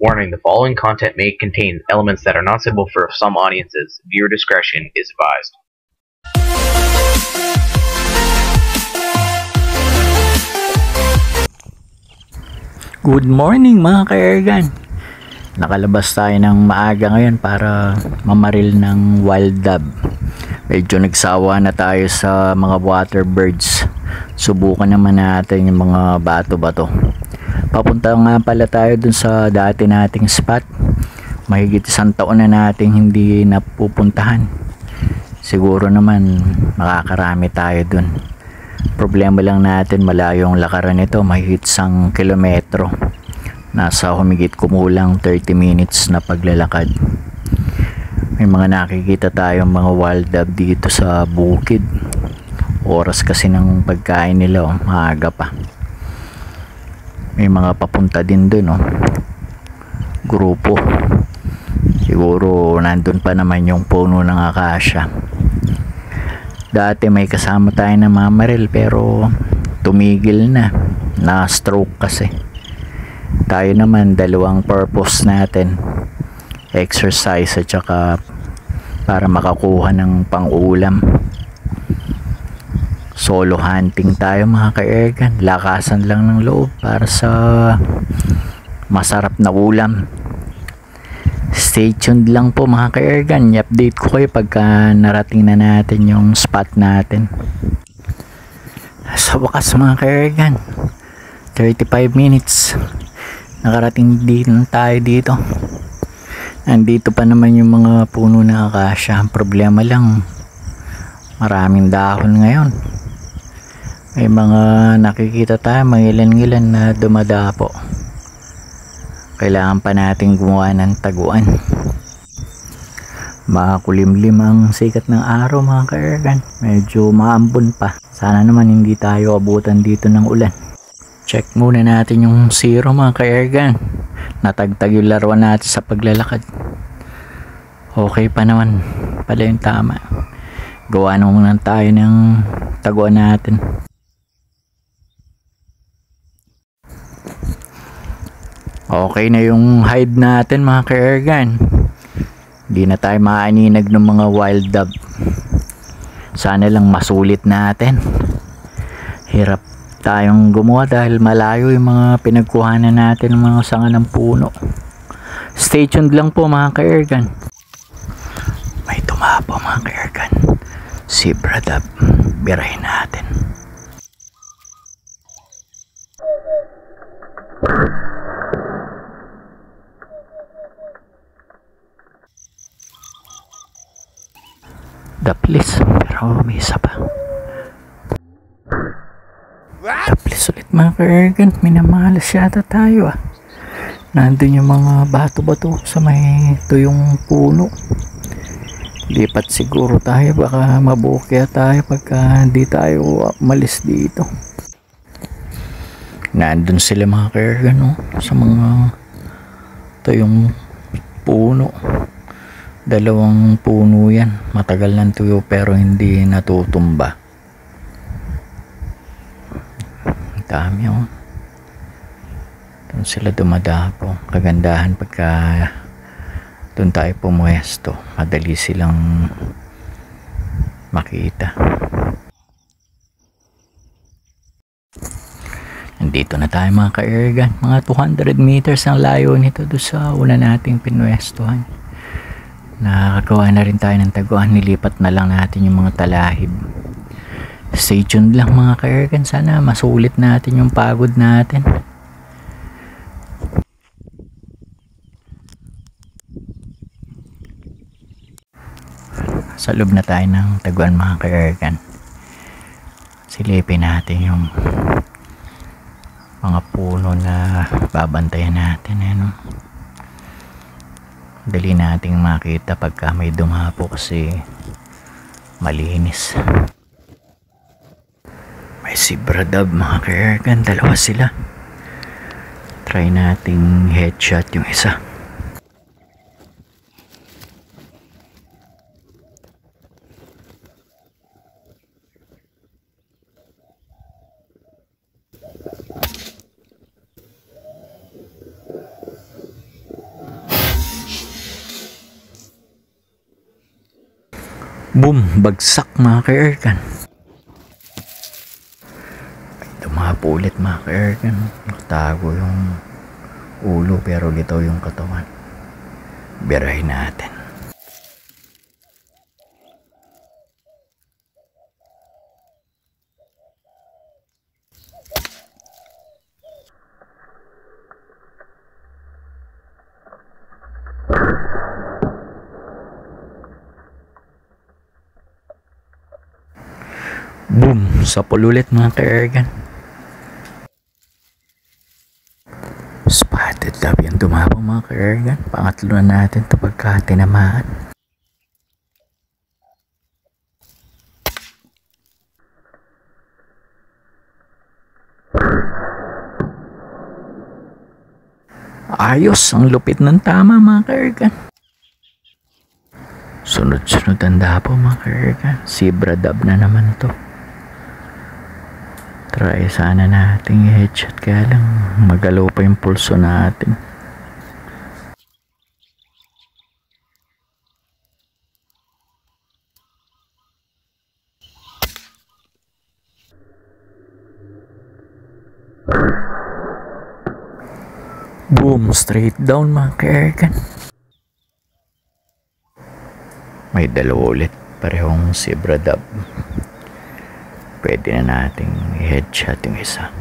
Warning: the following content may contain elements that are not suitable for some audiences. Viewer discretion is advised. Good morning mga ka-airgun. Nakalabas tayo ng maaga ngayon para mamaril ng wild dove. Medyo nagsawa na tayo sa mga water birds. Subukan naman natin yung mga bato-bato. Papunta nga pala tayo dun sa dati nating spot. Mahigit 1 taon na nating hindi napupuntahan. Siguro naman makakarami tayo dun. Problema lang natin, malayo ang lakaran nito, mahigit 1 kilometro. Nasa humigit kumulang 30 minutes na paglalakad. May mga nakikita tayong mga wild dove dito sa bukid. Oras kasi ng pagkain nila, maaga pa. May mga papunta din dun, grupo. Siguro nandun pa naman yung puno ng akasya. Dati may kasama tayo na mamaril pero tumigil na stroke kasi. Tayo naman, dalawang purpose natin, exercise at saka para makakuha ng pang-ulam. Solo hunting tayo mga ka-airgun, lakasan lang ng loob para sa masarap na ulam. Stay tuned lang po mga ka-airgun, i-update ko kayo pagka narating na natin yung spot natin. Sa wakas mga ka-airgun, 35 minutes nakarating din tayo dito. Nandito pa naman yung mga puno ng akasya. Ang problema lang, maraming dahon ngayon. May mga nakikita tayo, may ilan-ilan na dumadapo. Kailangan pa natin gumawa ng taguan. Makulimlim ang sikat ng araw mga ka-airgun. Medyo maambon pa. Sana naman hindi tayo abutan dito ng ulan. Check muna natin yung zero mga ka-airgun. Natagtag yung laruan natin sa paglalakad. Okay pa naman pala yung tama. Gawa naman tayo ng taguan natin. Okay na yung hide natin mga ka-airgun. Hindi na tayo maaninag ng mga wild dove. Sana lang masulit natin. Hirap tayong gumawa dahil malayo yung mga pinagkuhanan natin ng mga sanga ng puno. Stay tuned lang po mga ka-airgun. May tumapo mga ka-airgun. Zebra dove. Birahin natin. Daplis, pero may isa pa. Daplis ulit mga ka-airgun. Minamalas yata tayo Nandun yung mga bato-bato sa may tuyong puno. Lipat siguro tayo, baka mabukya tayo pagka hindi tayo malis dito. Nandun sila mga ka-airgun sa mga tuyong puno. 2 puno yan. Matagal ng tuyo pero hindi natutumba. Dami doon sila dumadapo. Kagandahan pagka doon tayo pumuesto, madali silang makita. Nandito na tayo mga ka-airgun. Mga 200 meters ang layo nito doon sa una nating pinuestohan. Nakagawa na rin tayo ng taguan. Nilipat na lang natin yung mga talahib. Stay tuned lang mga ka-airgun. Sana masulit natin yung pagod natin. Sa loob na tayo ng taguan mga ka-airgun. Silipin natin yung mga puno na babantayan natin. Dali nating makita pagka may dumapo kasi malinis. May zebra dove mga ka-airgun, 2 sila. Try nating headshot yung isa. Boom! Bagsak mga ka-airgun. Tumapo ulit mga ka-airgun. Nakatago yung ulo pero litaw yung katawan. Birahin natin. Boom! Sapol ulit mga ka-airgun. Spotted love yung tumapong mga ka-airgun. Pangatlo na natin ito pagka tinamaan. Ayos! Ang lupit ng tama mga ka-airgun. Sunod-sunod ang dapo mga ka-airgun. Zebra dub na naman to. Try sana nating i-headshot kaya lang magalaw pa yung pulso natin. Boom! Straight down mga ka-airgun. May dalawa ulit. Parehong zebra dub. Pwede na nating i-headshot yung isa.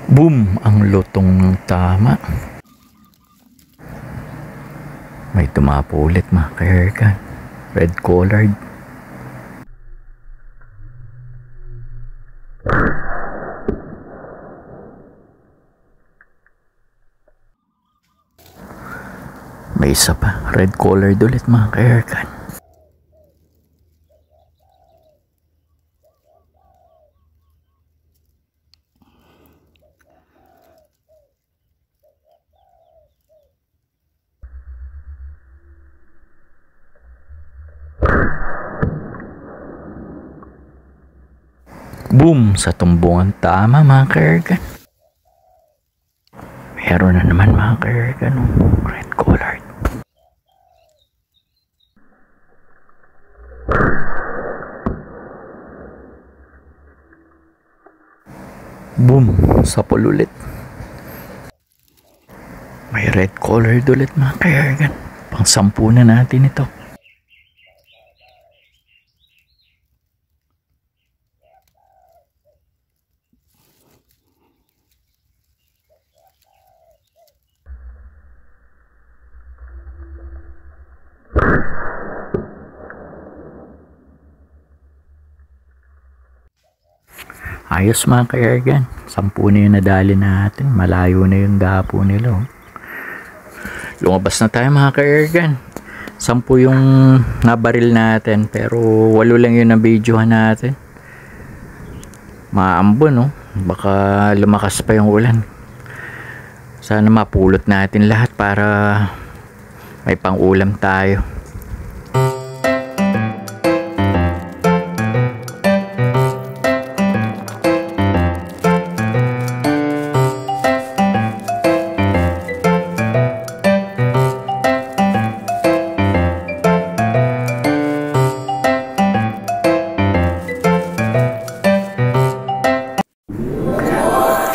Boom! Ang lutong ng tama. May tumapo ulit mga ka-airgun. Red collared. May isa pa. Red collared ulit mga ka-airgun. Boom! Sa tumbungan tama mga ka-airgun. Meron na naman mga ka-airgun. Red collared. Boom! Sapol ulit. May red collared ulit mga ka-airgun. Pang-sampu na natin ito. Ayos mga ka-airgun. 10 na yung nadali natin. Malayo na yung dapo nila. Lumabas na tayo mga ka-airgun. 10 yung nabaril natin. Pero 8 lang yung nabidyohan natin. Maambon no. Baka lumakas pa yung ulan. Sana mapulot natin lahat para may pang-ulam tayo.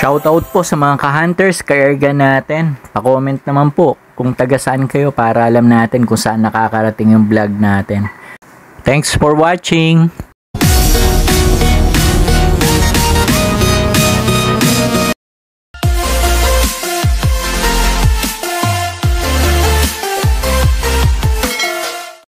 Shoutout po sa mga ka-hunters, ka-airgun natin. Pa-comment naman po kung taga saan kayo para alam natin kung saan nakakarating yung vlog natin. Thanks for watching!